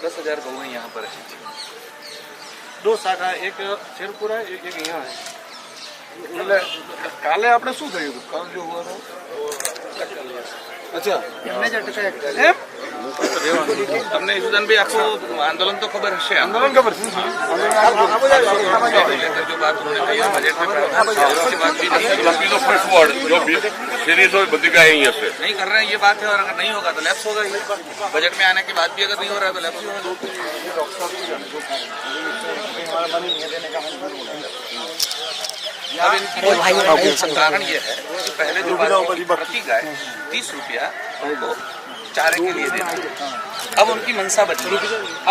10,000 गऊ यहाँ पर है। 2 शाखा, एक शेरपुरा है, एक यहाँ है। એટલે કાલે આપણે શું થયું હતું? કાલ જો હુઆ अच्छा हमने ईसुदान भी आपको आंदोलन तो खबर है, आंदोलन खबर जो बात उन्होंने कही बजट में उसके बाद भी नहीं कर रहे हैं, ये बात है। और अगर नहीं होगा तो लैप्स होगा ही। बजट में आने के बाद भी अगर नहीं हो रहा है तो लैप्स होगा। अब इनकी कारण ये है कि पहले जो बात प्रति गाय 30 रुपया उनको चारे के लिए देना है, अब उनकी मंशा बदली।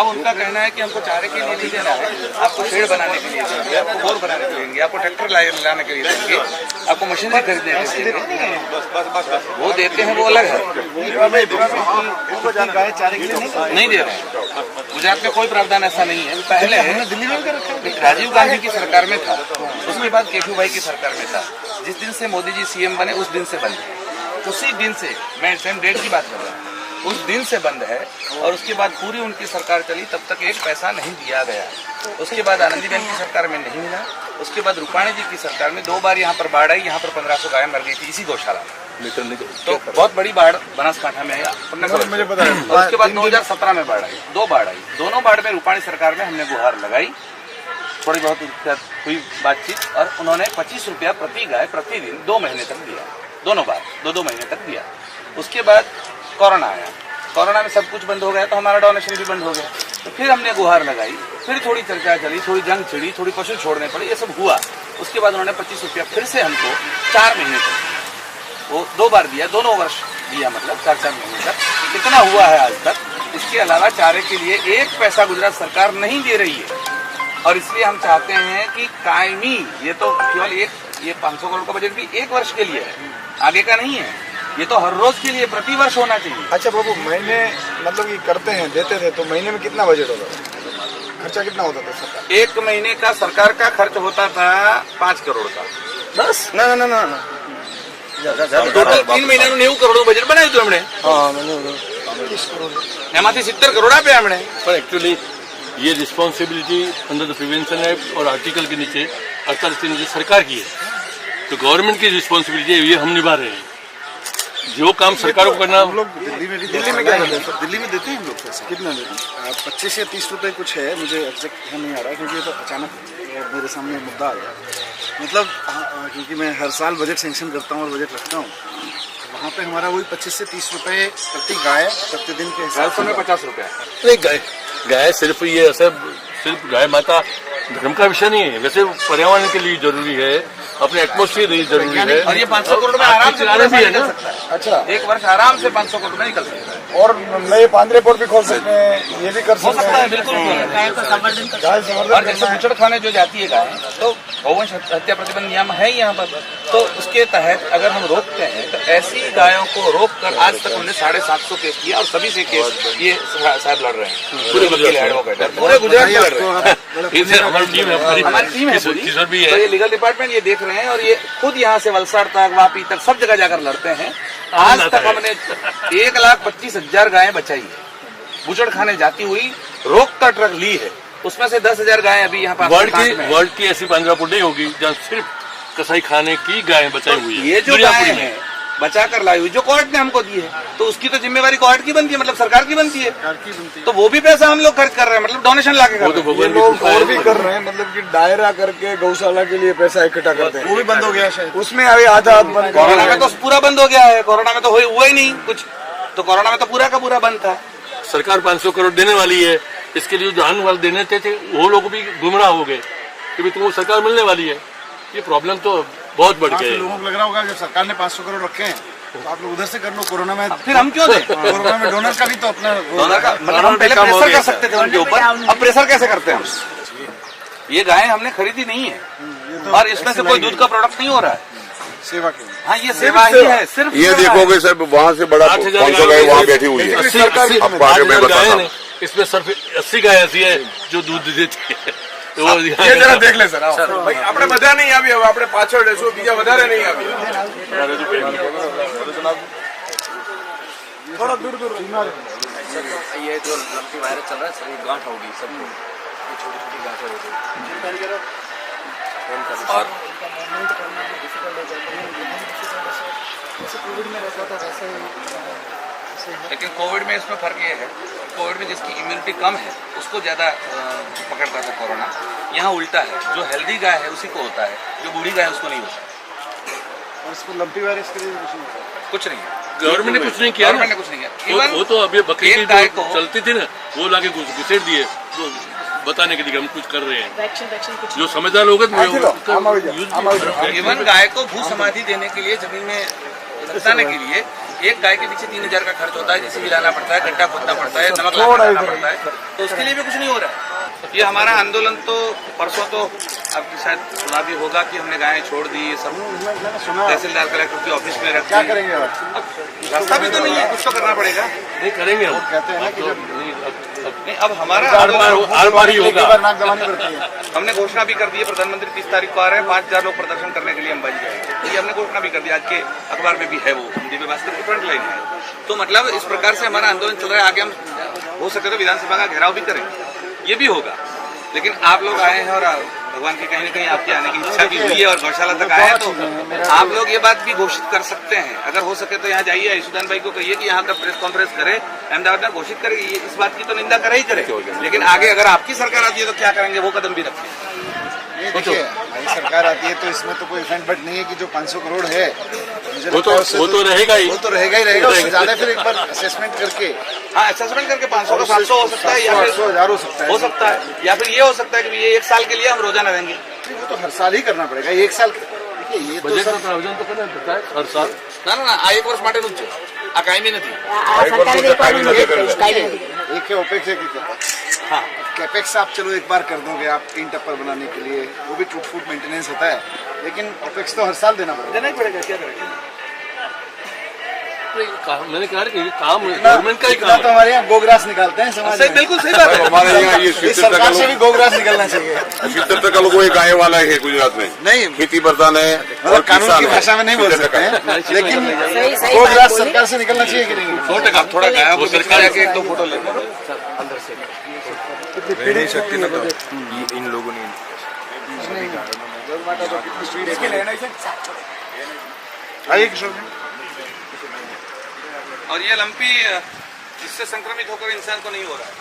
अब उनका कहना है कि हमको चारे के लिए नहीं देना है, आपको शेड बनाने के लिए देंगे, आपको बोर बनाने के लिए देंगे, आपको ट्रैक्टर लाने के लिए देंगे, आपको मशीनरी खरीदने के लिए देंगे। वो देते हैं, वो अलग है। गाय चारे के लिए नहीं दे रहे हैं। गुजरात में कोई प्रावधान ऐसा नहीं है। पहले राजीव गांधी की सरकार में था, उसके बाद केशुभाई की सरकार में था। जिस दिन से मोदी जी सीएम बने उस दिन से बंद है, उसी दिन से, मैं सेम डेट की बात कर रहा हूँ, उस दिन से बंद है। और उसके बाद पूरी उनकी सरकार चली, तब तक एक पैसा नहीं दिया गया। उसके बाद आनंदीबेन की सरकार में नहीं मिला। उसके बाद रूपाणी जी की सरकार में 2 बार यहाँ पर बाढ़ आई, यहाँ पर 1500 गाय मर गई थी इसी गौशाला में। तो बहुत बड़ी बाढ़ बनासकांठा में आई, मुझे पता है। और उसके बाद 2017 में बाढ़ आई, 2 बाढ़ आई। दोनों बाढ़ में रूपाणी सरकार में हमने गुहार लगाई, थोड़ी बहुत हुई बातचीत, और उन्होंने 25 रुपया प्रति गाय प्रतिदिन 2 महीने तक दिया। दोनों बार 2-2 महीने तक दिया। उसके बाद कोरोना आया, कोरोना में सब कुछ बंद हो गया, तो हमारा डोनेशन भी बंद हो गया। तो फिर हमने गुहार लगाई, फिर थोड़ी चर्चा चली, थोड़ी जंग छिड़ी, थोड़ी पशु छोड़ने पड़े, ये सब हुआ। उसके बाद उन्होंने 25 रुपया फिर से हमको 4 महीने तक, वो 2 बार दिया, दोनों वर्ष दिया, मतलब 4-4 महीने तक। इतना हुआ है आज तक। इसके अलावा चारे के लिए 1 पैसा गुजरात सरकार नहीं दे रही है। और इसलिए हम चाहते हैं कि कायमी, ये तो केवल ये 500 करोड़ का बजट भी 1 वर्ष के लिए है, आगे का नहीं है। ये तो हर रोज के लिए प्रति वर्ष होना चाहिए। अच्छा बाबू, महीने मतलब ये करते हैं, देते थे, तो महीने में कितना बजट होता था? खर्चा कितना होता था सरकार? 1 महीने का सरकार का खर्च होता था 5 करोड़ का, बस। ना टोटल 3 महीना 90 करोड़ बजट बनाई तो हमने। 30 करोड़ એમાંથી 70 करोड़ આપ્યા हमने। पर एक्चुअली ये responsibility under the prevention act और आर्टिकल के नीचे 48 के नीचे सरकार की है, तो गवर्नमेंट की रिस्पॉन्सिबिलिटी है, ये हम निभा रहे हैं। जो काम सरकार को करना। हम लोग दिल्ली में क्या करते हैं? दिल्ली में देते हैं हम लोग पैसा। कितना देते हैं? 25 या 30 रुपए कुछ है, मुझे एग्जैक्ट नहीं आ रहा है, क्योंकि ये तो अचानक मेरे सामने मुद्दा आ गया। मतलब क्योंकि मैं हर साल बजट सेंक्शन करता हूँ और बजट रखता हूँ, वहाँ पे हमारा वही 25 से 30 रुपए प्रति गाय प्रतिदिन के हिसाब से 50 रुपया। गाय सिर्फ ये सिर्फ गाय माता धर्म का विषय नहीं है, वैसे पर्यावरण के लिए जरूरी है, अपने एटमोस्फियर लिए जरूरी है। और ये 500 करोड़ में आराम से भी है ना। अच्छा, 1 वर्ष आराम से 500 करोड़ में निकल सकता है। और नए पांद्रे पोर्ट भी खोल सकते हैं, ये भी कर सकते हैं। बिल्कुल। गाय संवर्धन और जैसे बुचड़ खाने जो जाती है गाय, तो गौवंश हत्या प्रतिबंध नियम है यहाँ पर, तो उसके तहत अगर हम रोकते हैं तो ऐसी गायों को रोक कर आज तक हमने 750 केस किया, और सभी से केस ये साहब लड़ रहे हैं, पूरे गुजरात में लड़ रहे हैं। हमारी टीम है किशोर भी है, तो ये लीगल डिपार्टमेंट ये देख रहे हैं, और ये खुद यहाँ से वलसाड़ तक, वापी तक, सब जगह जाकर लड़ते हैं। आज तक हमने 1,25,000 गायें बचाई है, बुचड़ खाने जाती हुई रोकता ट्रक ली है, उसमें से 10,000 गायें अभी यहाँ पर। वर्ल्ड की ऐसी पांजरापुर नहीं होगी जहाँ सिर्फ कसाई खाने की गायें बचाई हुई है। ये जो गायें हैं बचा कर लाई हुई, जो कोर्ट ने हमको दी है, तो उसकी तो जिम्मेवारी कोर्ट की बनती है, मतलब सरकार की बनती है। तो वो भी पैसा हम लोग खर्च कर रहे हैं, मतलब डोनेशन लाके कर रहे हैं। ये लोग और भी कर रहे हैं, मतलब कि दायरा करके गौशाला के लिए पैसा इकट्ठा करते हैं, वो भी बंद हो गया शायद। उसमें अभी आधा बंद। कोरोना में तो पूरा बंद हो गया है, कोरोना में तो हुआ ही नहीं कुछ, तो कोरोना में तो पूरा का पूरा बंद था। सरकार 500 करोड़ देने वाली है, इसके लिए जो आने वाले देने थे वो लोग भी गुमराह हो गए कि भी तुमको सरकार मिलने वाली है। ये प्रॉब्लम तो बहुत बढ़ गई है। लोगों को लग रहा होगा जब सरकार ने 500 करोड़ रखे हैं तो आप लोग उधर से कर लो, कोरोना में फिर हम क्यों दें? कोरोना में डोनर का भी तो अपना डोनर का मतलब हम पहले प्रेशर कर सकते थे उनके ऊपर, अब प्रेशर कैसे करते हैं हम? ये गायें हमने खरीदी नहीं है, और इसमें से कोई दूध का प्रोडक्ट नहीं हो रहा है। सेवा के, हाँ ये सेवा ही है, सिर्फ ये देखोगे सर वहाँ से बड़ा 500 गाय वहाँ बैठी हुई है। इसमें सिर्फ 80 गाय ऐसी है जो दूध देती है। ये जरा देख ले सर, भाई આપણે બધા નહીં આવી, હવે આપણે પાછળ લેશું, બીજા વધારે નહીં આવી। थोड़ा दूर ये जो लंपी वायरस चल रहा है सर, ये गांठ होगी सबको, ये छोटी छोटी गांठें हो गई। और लेकिन कोविड में इसमें फर्क ये है, कोविड में जिसकी इम्यूनिटी कम है उसको ज़्यादा पकड़ता था कोरोना। यहाँ उल्टा है, जो हेल्दी गाय है उसी को होता है, जो बूढ़ी गाय है उसको नहीं होता। और इसको लंपी वायरस के लिए कुछ नहीं होता। कुछ नहीं है, गवर्नमेंट ने कुछ नहीं किया, गवर्नमेंट ने कुछ नहीं किया। इवन वो तो अभी बकरी की एक गाय को जो चलती थी ना, वो लाके घुसेड़ दिए बताने के लिए कि हम कुछ कर रहे हैं। जो समझदार लोग हैं इवन गाय को भू समाधि देने के लिए, जमीन में लगाने के लिए एक गाय के पीछे 3000 का खर्च होता है, जिसे भी लाना पड़ता है, गड्ढा खोदना पड़ता है, नमक लाना पड़ता है, तो उसके लिए भी कुछ नहीं हो रहा है। ये हमारा आंदोलन तो परसों तो आपकी शायद सुना भी होगा कि हमने गायें छोड़ दी, ये सब तहसीलदार कलेक्टर के ऑफिस में रख क्या दी। करेंगे अब? रास्ता भी तो नहीं है, कुछ तो करना पड़ेगा। नहीं करेंगे हम, कहते हैं ना कि जब नहीं, अब हमारा आर पार ही होगा। नाक दबानी पड़ती है। हमने घोषणा भी कर दी है, प्रधानमंत्री 30 तारीख को आ रहे हैं, 5000 लोग प्रदर्शन करने के लिए अंबाजी जाएंगे। ये हमने घोषणा भी कर दी, आज के अखबार में भी है, वो दिव्य भास्कर की फ्रंट लाइन है। तो मतलब इस प्रकार से हमारा आंदोलन चल रहा है। आगे हम हो सके तो विधानसभा का घेराव भी करेंगे, ये भी होगा। लेकिन आप लोग आए हैं और भगवान की कहीं न कहीं आपके आने की इच्छा भी हुई है और गौशाला तक आए हैं, तो आप लोग ये बात भी घोषित कर सकते हैं। अगर हो सके तो यहाँ जाइए, ईशुदान भाई को कहिए कि यहाँ का प्रेस कॉन्फ्रेंस करे, अहमदाबाद में घोषित करे। इस बात की तो निंदा करे ही करे, लेकिन आगे अगर आपकी सरकार आती है तो क्या करेंगे, वो कदम भी रखें। नहीं देखिए, हमारी सरकार आती है तो इसमें तो कोई इफेक्ट बट नहीं है कि जो 500 करोड़ है, मुझे वो लगता है उससे तो रहेगा ही, वो तो रहेगा ही रहेगा। उससे ज्यादा फिर एक बार असेसमेंट करके, हाँ, असेसमेंट करके 500 का 700 हो सकता है, या फिर 1000 हो सकता है, या फिर ये हो सकता है कि ये 1 साल के लिए हम रोजाना देंगे। वो तो हर साल ही करना पड़ेगा। एक साल देखिए, ये तो बजट सब में प्रावधान तो करना पड़ता है हर साल। ना ना ना, आ 1 वर्ष માટે નું છે, આ કાયમી નથી। एक है ओपेक्स, एक हाँ, कैपेक्स आप चलो एक बार कर दोगे आप 3 टप्पर बनाने के लिए, वो भी टूट फूट मेंटेनेंस होता है, लेकिन ओपेक्स तो हर साल देना पड़ेगा। देना ही पड़ेगा, क्या करेंगे। मैंने कहा कि ये काम गवर्नमेंट का ही काम तो है। हमारे यहाँ गोग्रास निकालते हैं समाज सही, में। बिल्कुल सही बात है। हमारे यहाँ ये इस सरकार से भी गोग्रास निकलना चाहिए। 70% लोगों को गाय वाला है गुजरात में, नहीं, खेती प्रधान है और मतलब कानून किसान की है। भाषा में नहीं बोल 70% सकते हैं, लेकिन गोग्रास सरकार से निकलना चाहिए कि नहीं? थोड़ा गायों को सरकार जाके 1-2 फोटो ले लो। रह नहीं सकती ना, तो इन लोगों ने आइए किशोर जी। और ये लंपी इससे संक्रमित होकर इंसान को नहीं हो रहा है,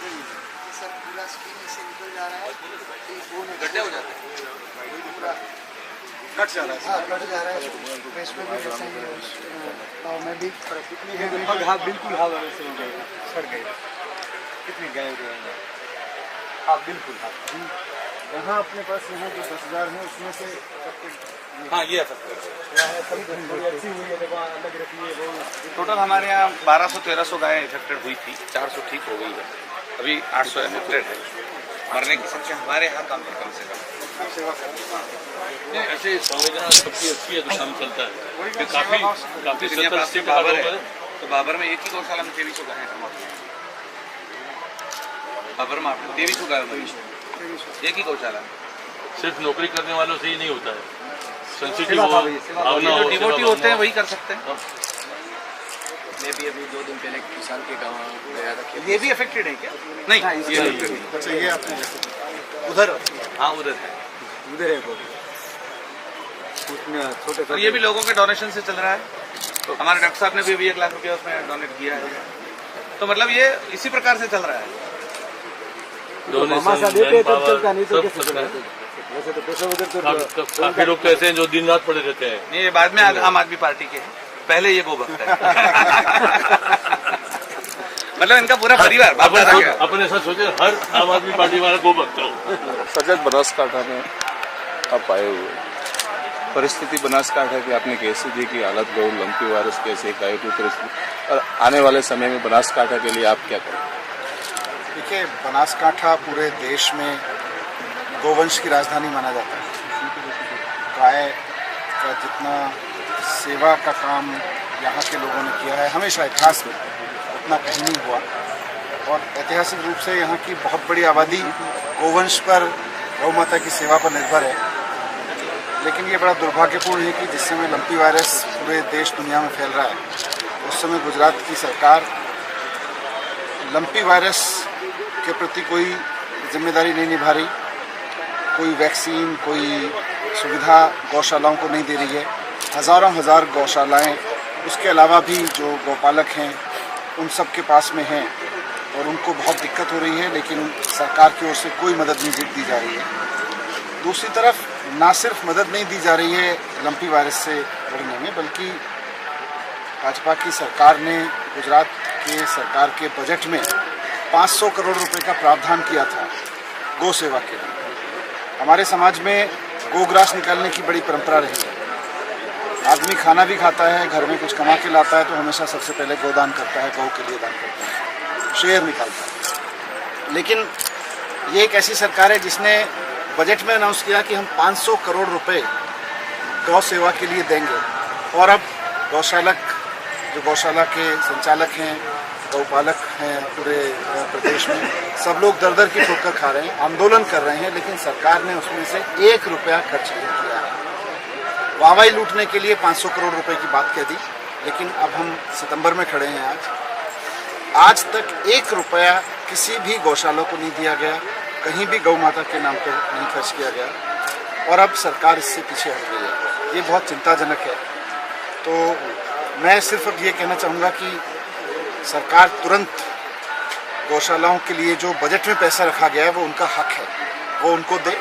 गड्ढे हो जाते हैं, कट जा रहा है। लगभग हाँ, बिल्कुल हाँ वैसे हो गए, सड़ गए। कितनी गाय हो गए? हाँ बिल्कुल हाँ। यहाँ अपने पास यहाँ जो 10,000 है उसमें से हाँ ये है। थोड़ी अच्छी हुई है, देखो अलग रखी है वो। टोटल हमारे यहाँ 1200-1300 गायें इफेक्टेड हुई थी, 400 ठीक हो गई है, अभी 800 इफेक्टेड है। मरने की संख्या हमारे यहाँ कम से कम। ऐसे संवेदना सबकी अच्छी है तो काम चलता है। काफी काफी दुनिया में आपके बाबर है, तो बाबर में एक ही गौशाला में 2300 गायें हैं। बाबर में आपने 2300 गाय मरी, एक ही गौशाला में। सिर्फ नौकरी करने वालों से ही नहीं होता है, सेंसिटिव हो, भावना जो हो, डिवोटी सेवा होते हैं वही कर सकते हैं। मैं भी अभी 2 दिन पहले किसान के गाँव गया था। ये भी अफेक्टेड है क्या? नहीं, ये affected नहीं। अच्छा ये आपने उधर हाँ उधर है, उधर है वो उसमें छोटे और ये भी लोगों के डोनेशन से चल रहा है। तो हमारे डॉक्टर साहब ने भी अभी 1 लाख रुपया उसमें डोनेट किया है। तो मतलब ये इसी प्रकार से चल रहा है। काफी लोग तो ऐसे हैं जो दिन रात पड़े रहते हैं। नहीं, ये बाद में आम आदमी पार्टी के हैं, पहले ये गोभक्त है। मतलब इनका पूरा परिवार बाप दादा का। अपन ऐसा सोचे हर आम आदमी पार्टी वाला गोभक्त हो। सजग बनासकांठा में आप आए हुए, परिस्थिति बनासकांठा की आपने कैसे देखी हालत, गौ लंपी वायरस कैसे गाय की परिस्थिति, और आने वाले समय में बनासकांठा के लिए आप क्या करें? देखिए, बनासकांठा पूरे देश में गोवंश की राजधानी माना जाता है। गाय का जितना सेवा का काम यहाँ के लोगों ने किया है हमेशा इतिहास में, उतना कहीं नहीं हुआ। और ऐतिहासिक रूप से यहाँ की बहुत बड़ी आबादी गोवंश पर, गौ माता की सेवा पर निर्भर है। लेकिन ये बड़ा दुर्भाग्यपूर्ण है कि जिस समय लंपी वायरस पूरे देश दुनिया में फैल रहा है, उस समय गुजरात की सरकार लंपी वायरस के प्रति कोई जिम्मेदारी नहीं निभा रही, कोई वैक्सीन, कोई सुविधा गौशालाओं को नहीं दे रही है। हजार गौशालाएं, उसके अलावा भी जो गौपालक हैं उन सब के पास में हैं और उनको बहुत दिक्कत हो रही है, लेकिन सरकार की ओर से कोई मदद नहीं दी जा रही है। दूसरी तरफ ना सिर्फ मदद नहीं दी जा रही है लंपी वायरस से लड़ने में, बल्कि भाजपा की सरकार ने गुजरात के सरकार के बजट में 500 करोड़ रुपए का प्रावधान किया था गौ सेवा के लिए। हमारे समाज में गोग्रास निकालने की बड़ी परंपरा रही है। आदमी खाना भी खाता है, घर में कुछ कमा के लाता है तो हमेशा सबसे पहले गोदान करता है, गौ के लिए दान करता है, शेयर निकालता है। लेकिन ये एक ऐसी सरकार है जिसने बजट में अनाउंस किया कि हम 500 करोड़ रुपए गौ सेवा के लिए देंगे, और अब जो गौशाला के संचालक हैं, गौपालक हैं पूरे प्रदेश में, सब लोग दर की ठोकर खा रहे हैं, आंदोलन कर रहे हैं, लेकिन सरकार ने उसमें से 1 रुपया खर्च नहीं किया है। वाहवाही लूटने के लिए 500 करोड़ रुपए की बात कह दी, लेकिन अब हम सितंबर में खड़े हैं। आज तक 1 रुपया किसी भी गौशाला को नहीं दिया गया, कहीं भी गौ माता के नाम पर नहीं खर्च किया गया, और अब सरकार इससे पीछे हट गई है। ये बहुत चिंताजनक है। तो मैं सिर्फ अब ये कहना चाहूँगा कि सरकार तुरंत गौशालाओं के लिए जो बजट में पैसा रखा गया है वो उनका हक है, वो उनको दे,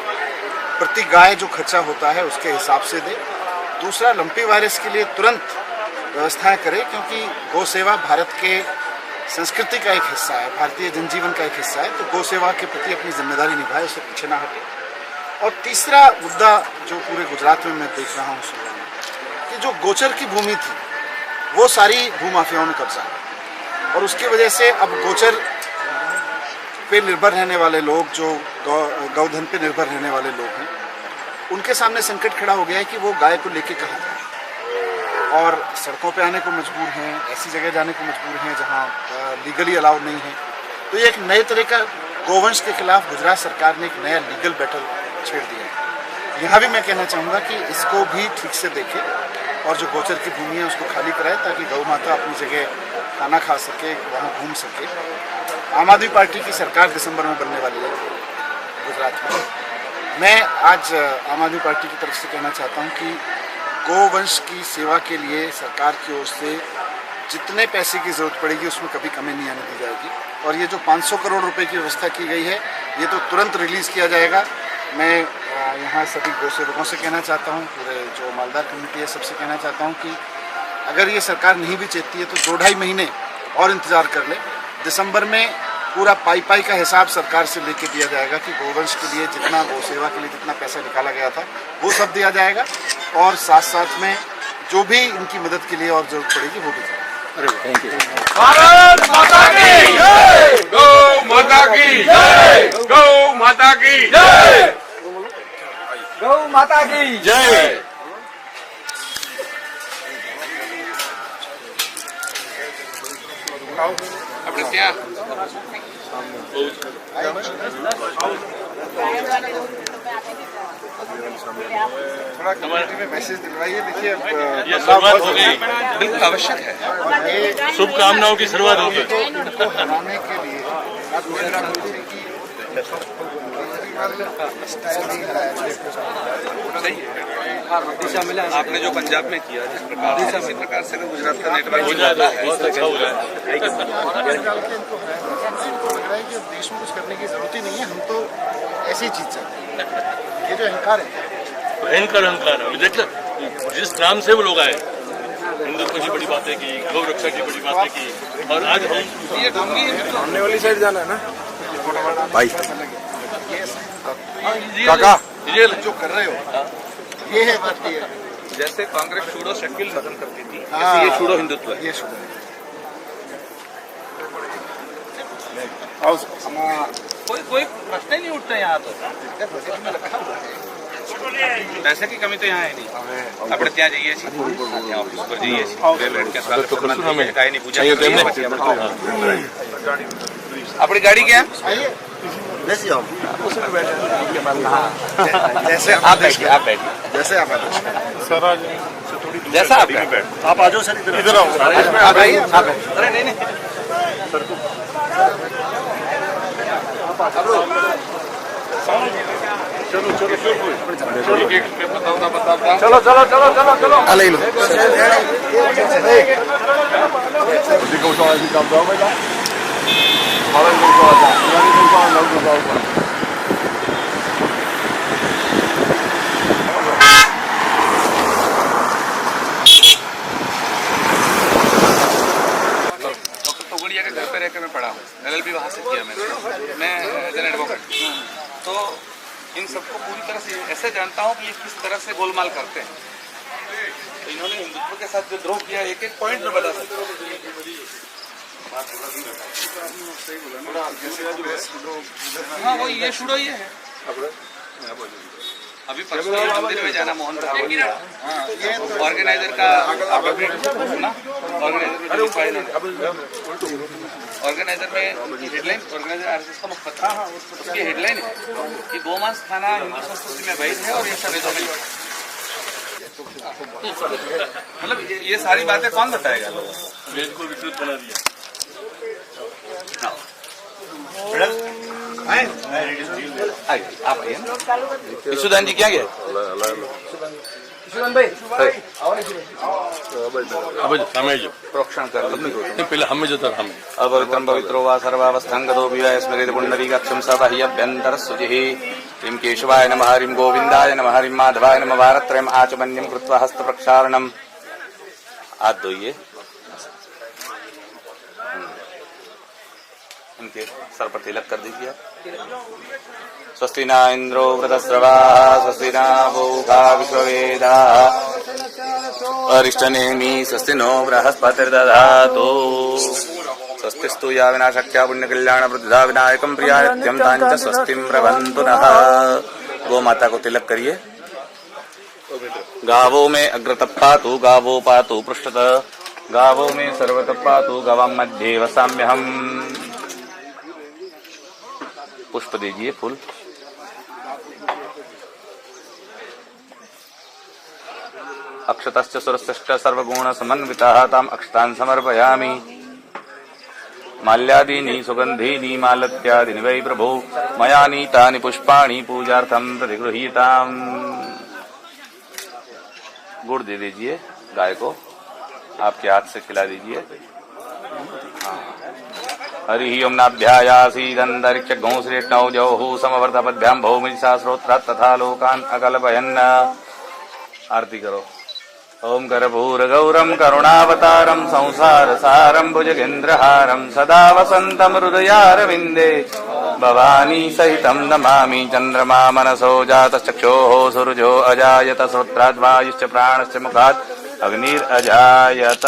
प्रति गाय जो खर्चा होता है उसके हिसाब से दे। दूसरा, लंपी वायरस के लिए तुरंत व्यवस्थाएं करे, क्योंकि गौ सेवा भारत के संस्कृति का एक हिस्सा है, भारतीय जनजीवन का एक हिस्सा है। तो गौ सेवा के प्रति अपनी जिम्मेदारी निभाए, उससे पीछे ना हटे। और तीसरा मुद्दा जो पूरे गुजरात में मैं देख रहा हूँ, सुन रहा हूँ कि जो गोचर की भूमि थी वो सारी भूमाफियाओं ने कब्जा है, और उसकी वजह से अब गोचर पे निर्भर रहने वाले लोग, जो गौधन पे निर्भर रहने वाले लोग हैं, उनके सामने संकट खड़ा हो गया है कि वो गाय को लेके कहाँ जाए, और सड़कों पे आने को मजबूर हैं, ऐसी जगह जाने को मजबूर हैं जहाँ लीगली अलाउड नहीं है। तो ये एक नए तरह का गोवंश के खिलाफ गुजरात सरकार ने एक नया लीगल बैटल छेड़ दिया है। यहाँ भी मैं कहना चाहूँगा कि इसको भी ठीक से देखें, और जो गोचर की भूमि है उसको खाली कराए, ताकि गौ माता अपनी जगह खाना खा सके, वहाँ घूम सके। आम आदमी पार्टी की सरकार दिसंबर में बनने वाली है गुजरात में। मैं आज आम आदमी पार्टी की तरफ से कहना चाहता हूँ कि गोवंश की सेवा के लिए सरकार की ओर से जितने पैसे की जरूरत पड़ेगी उसमें कभी कमी नहीं आने दी जाएगी, और ये जो 500 करोड़ रुपए की व्यवस्था की गई है ये तो तुरंत रिलीज़ किया जाएगा। मैं यहाँ सभी गौ सेवकों से कहना चाहता हूँ, पूरे जो मालदार कमेटी है सबसे कहना चाहता हूँ कि अगर ये सरकार नहीं भी चाहती है तो 2-2.5 महीने और इंतज़ार कर ले। दिसंबर में पूरा पाई का हिसाब सरकार से लेके दिया जाएगा कि गोवंश के लिए जितना, गौ सेवा के लिए जितना पैसा निकाला गया था वो सब दिया जाएगा, और साथ साथ में जो भी इनकी मदद के लिए और जरूरत पड़ेगी वो भी देगा। भारत माता की जय, गौ माता की जय, गौ माता की जय, गौ माता की जय। આપણે ત્યાં थोड़ा कम्युनिटी में मैसेज दिलवाइए। देखिए ये शुरुआत हो गई, बिल्कुल आवश्यक है। शुभकामनाओं की शुरुआत होगी। इनको हराने के लिए आप दूसरा बोलते हैं कि सही है। दिशा मिला आपने जो पंजाब में किया, जिस प्रकार से, इसी प्रकार से अगर गुजरात का नेटवर्क हो जाता है, बहुत अच्छा हो जाए। इनको लग रहा है कि देश में कुछ करने की जरूरत ही नहीं है, हम तो ऐसी चीज चाहते हैं। ये जो अहंकार है, भयंकर अहंकार है। देखिए जिस नाम से वो लोग आए, हिंदुत्व की बड़ी बातें की, गौ रक्षा की बड़ी बातें की, और आज हम ये ढोंगी सामने वाली साइड जाना है ना भाई ये काका ये जो कर रहे हो ये है भारतीय। जैसे कांग्रेस छूड़ो शकील खत्म करती थी, हाँ, ऐसे ये छूड़ो हिंदुत्व है। ये शुरू कोई प्रश्न ही नहीं उठता यहाँ तो। पैसे की कमी तो यहाँ है नहीं। આપણે ત્યાં જઈએ છીએ, ત્યાં ઓફિસ પર જઈએ છીએ, બે મિનિટ કે સ્વાગત સન્માન થઈ જાય, કાંઈ નહીં, પૂજા કરીએ, પછી આપણે આપણી ગાડી ક્યાં? जैसे आप जैसे आप बैठिए, आप बैठिए, जैसे आप जैसा आप आ जाओ सर, इधर आओ। आप आइए, आप बैठिए। अरे नहीं नहीं चलो चलो चलो चलो चलो ले लो डॉक्टर तोगड़िया के घर पे रहकर मैं पढ़ा हूँ, LLB वहाँ से किया मैंने, मैं एज एन एडवोकेट। तो इन सबको पूरी तरह से ऐसे जानता हूँ कि ये किस तरह से गोलमाल करते हैं। तो इन्होंने हिंदुत्व के साथ जो द्रोह किया एक एक पॉइंट में बता सकते हाँ वो ये शुरू ही है। अभी परसों ये मंदिर में जाना मोहन ऑर्गेनाइजर का ऑर्गेनाइजर में हेडलाइन, ऑर्गेनाइजर आरएसएस का मुखपत्र, उसकी हेडलाइन है कि गोमांस खाना हिंदू संस्कृति में वैध है और ये वेदों में मतलब ये सारी बातें कौन बताएगा लोगों को? वेद को विकृत बना दिया। आप आइए। ईशुदान जी क्या गया? प्रोक्षण कर पहले हमें जो था हमें अपवित्रं पवित्रो वा सर्वावस्थां गतो विवाह स्मरेत पुण्डरीकाक्षं स बाह्यभ्यन्तरः शुचिः। ह्रीं केशवाय नमः, ह्रीं गोविन्दाय नमः, ह्रीं माधवाय नमः। भारत्रयम् आचमन्यं कृत्वा हस्तप्रक्षालनम्। हाथ धोइए, उनके सर पर तिलक कर दीजिए। स्वस्ति न इंद्रो वृतस्रवाः, स्वस्ति न पूषा विश्ववेदाः, अरिष्टनेमि, स्वस्ति नो बृहस्पतिर्दधातु। स्वस्तिस्तु या विनाशक्त्या पुण्यकल्याणवृद्धा विनायकं प्रियानित्यं ताञ्च स्वस्तिं प्रभन्तु नः। गो माता को तिलक करिए। गावो में अग्रतः पातु, गावो पातु पृष्ठतः, गावो में सर्वतः पातु, गवां मध्ये वसाम्यहम्। पुष्प दीजिए, फूल। अक्षतश्च सुरश्च सर्वगुण समन्वितः ताम् अक्षतान् समर्पयामि। माल्यादीनि सुगन्धीनि मालत्यादीनि वै प्रभो मया नीतानि पुष्पाणि पूजार्थं प्रतिगृहीताम्। गुड़ दे दीजिए गाय को, आपके हाथ से खिला दीजिए। हरि ओम नाभ्यायासीदंतरिक्ष घोंश्रेष्णौ जौः समवर्तपद्भ्यां भौमिषा श्रोत्रात् तथा लोकान् अकल्पयन्। आरती करो। ओम कर्पूरगौरं करुणावतारं संसारसारं भुजगेन्द्रहारं सदा वसन्तं हृदयारविन्दे भवानी सहितं नमामि। चन्द्रमा मनसो जातश्चक्षोः सूर्यो अजायत श्रोत्राद्वायुश्च प्राणश्च मुखात् अग्निरजायत।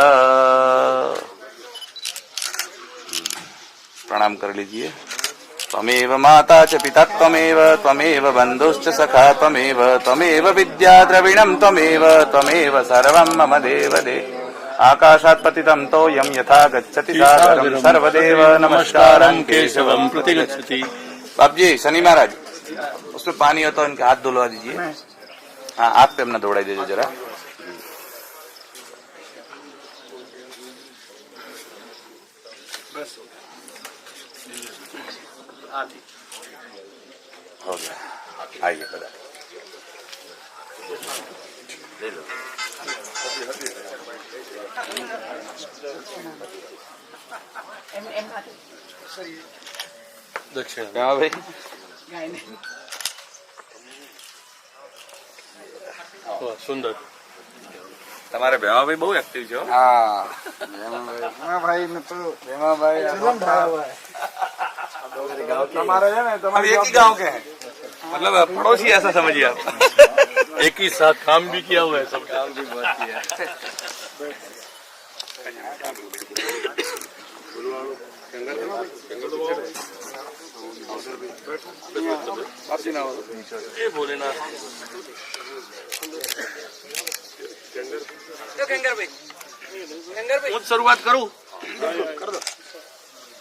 प्रणाम कर लीजिए। त्वमेव माता च पिता त्वमेव, त्वमेव बन्धुश्च सखा त्वमेव, त्वमेव विद्या द्रविणं त्वमेव, त्वमेव सर्वं मम देवदेव। आकाशात् पतितं तोयं यथा गच्छति सागरं सर्वदेव नमस्कारं केशवं प्रतिगच्छति। बाप जी, शनि महाराज उसमें पानी हो तो इनके हाथ धुलवा दीजिए। हाँ, आप पे अपना दौड़ाई दीजिए जरा। हो गया, आइए पता ले लो। दक्षिण क्या भाई? सुंदर તમારે ભેમા ભાઈ બહુ એક્ટિવ છો। हाँ भाई ने तो भाई हमारे है ना हम एक ही गांव के हैं, मतलब पड़ोसी ऐसा समझिए आप। एक ही साथ काम भी किया हुआ है सब। काम भी बहुत किया। ये भोलेनाथ હું શરૂઆત કરું।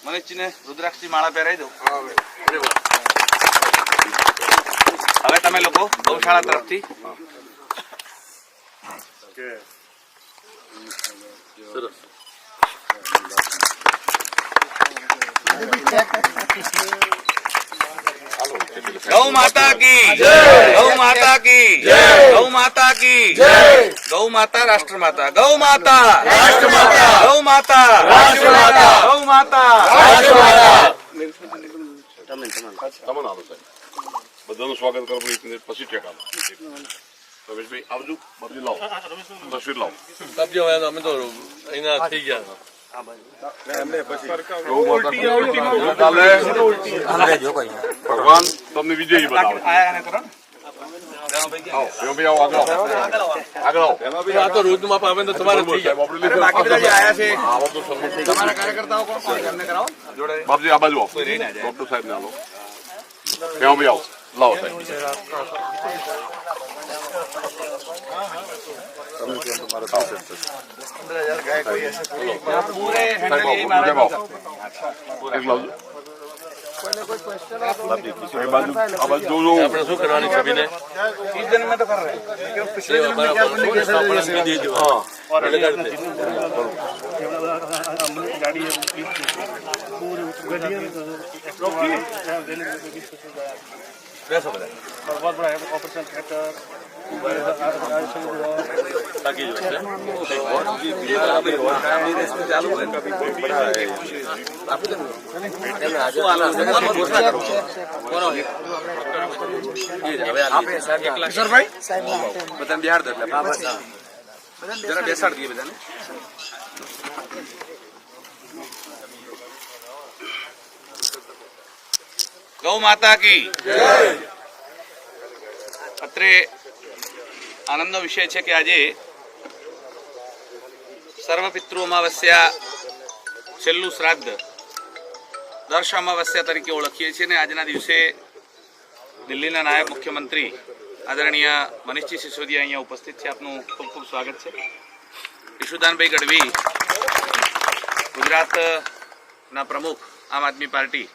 મનીષજીને રુદ્રાક્ષની માળા પહેરાવી દઉં। હવે તમે લોકો ગૌશાળા તરફથી गौ माता की गौ माता की गौ माता की गौ माता राष्ट्रमाता गौ माता राष्ट्रमाता गौ माता राष्ट्रमाता गौ माता તમને આવો સાહેબ બધાનું સ્વાગત કરો પછી ટેકા રમેશભાઈ આવજો બાબજી લાવો તસવીર લાવો કબજે હોય અમે તો અહીંના થઈ ગયા ભગવાન તમને વિજયી બનાવે આગળ આવો આ તો રોજનું માપ આવે તો તમારે થઈ જાય બાપજી આ બાજુ આવો ડોક્ટર સાહેબ ને આવો ત્યાં બી આવો લાવો સાહેબ આપણે શું કરવાની છબીને बहुत बड़ा ऑपरेशन थिएटर કિશોરભાઈ બધાને બિહાર દે જરા બેસાડ દઈએ બધાને गौ माता की અત્રે આનંદનો વિષય છે કે આજે સર્વપિતૃ અમાવસ્યા છેલ્લું શ્રાદ્ધ દર્શ અમાવસ્યા તરીકે ઓળખીએ છીએ અને આજના દિવસે દિલ્હીના નાયબ મુખ્યમંત્રી આદરણીય મનીષજી સિસોદિયા અહીંયા ઉપસ્થિત છે. આપનું ખૂબ ખૂબ સ્વાગત છે. ઈશુદાનભાઈ ગઢવી ગુજરાતના પ્રમુખ આમ આદમી પાર્ટી,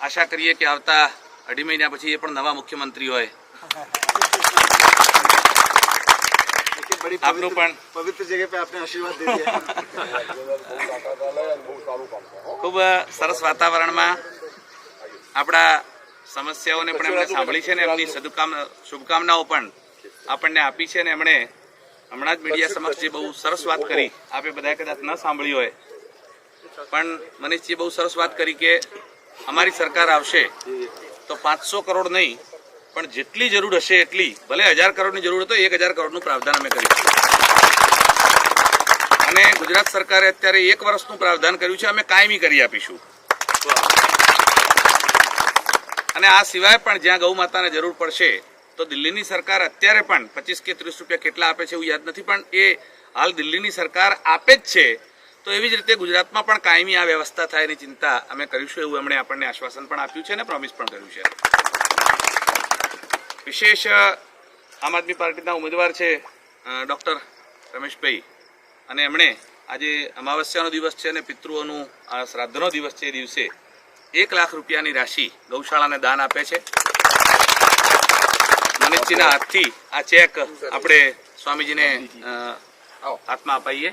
આશા કરીએ કે આવતા અઢી મહિના પછી એ પણ નવા મુખ્યમંત્રી હોય. આપનું પણ पवित्र जगह पे आपने आशीर्वाद दे दिया. ખૂબ સરસ વાતાવરણમાં આપણા સમસ્યાઓને પણ એમણે સાંભળી છે ને એમની શુભકામનાઓ પણ આપણને આપી છે. ને એમણે હમણાં જ મીડિયા સમક્ષ જે બહુ સરસ વાત કરી, આપે બધા કદાચ ન સાંભળી હોય, પણ મનીષજીએ બહુ સરસ વાત કરી કે અમારી સરકાર આવશે તો 500 કરોડ નહીં, પણ જેટલી જરૂર હશે એટલી, ભલે 1000 કરોડની જરૂર હોય તો 1000 કરોડનું પ્રાવધાન અમે કરીશું. અને ગુજરાત સરકારે અત્યારે 1 વર્ષનું પ્રાવધાન કર્યું છે, અમે કાયમી કરી આપીશું. અને આ સિવાય પણ જ્યાં ગૌ માતાને જરૂર પડશે તો દિલ્હીની સરકાર અત્યારે પણ 25 કે 30 રૂપિયા કેટલા આપે છે એવું યાદ નથી, પણ એ હાલ દિલ્હીની સરકાર આપે જ છે. તો એવી જ રીતે ગુજરાતમાં પણ કાયમી આ વ્યવસ્થા થાય એની ચિંતા અમે કરીશું એવું એમણે આપણને આશ્વાસન પણ આપ્યું છે અને પ્રોમિસ પણ કર્યું છે. વિશેષ આમ આદમી પાર્ટીના ઉમેદવાર છે ડૉક્ટર રમેશભાઈ, અને એમણે આજે અમાવસ્યાનો દિવસ છે અને પિતૃઓનું શ્રાદ્ધનો દિવસ છે, એ દિવસે 1 લાખ રૂપિયાની રાશિ ગૌશાળાને દાન આપે છે. મનીષજીના હાથથી આ ચેક આપણે સ્વામીજીને હાથમાં અપાઈએ.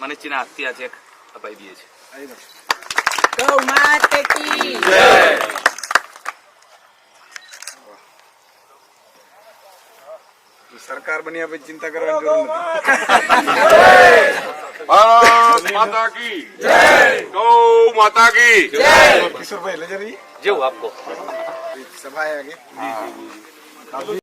મનીષજીના હાથથી આ ચેક અપાઈ દઈએ છીએ. गौ माता की सरकार बनी आप चिंता करने की जरूरत भारत माता की गौ माता की नहीं. किशोर भाई ले जा रही જેવું આપકો सभा है आगे.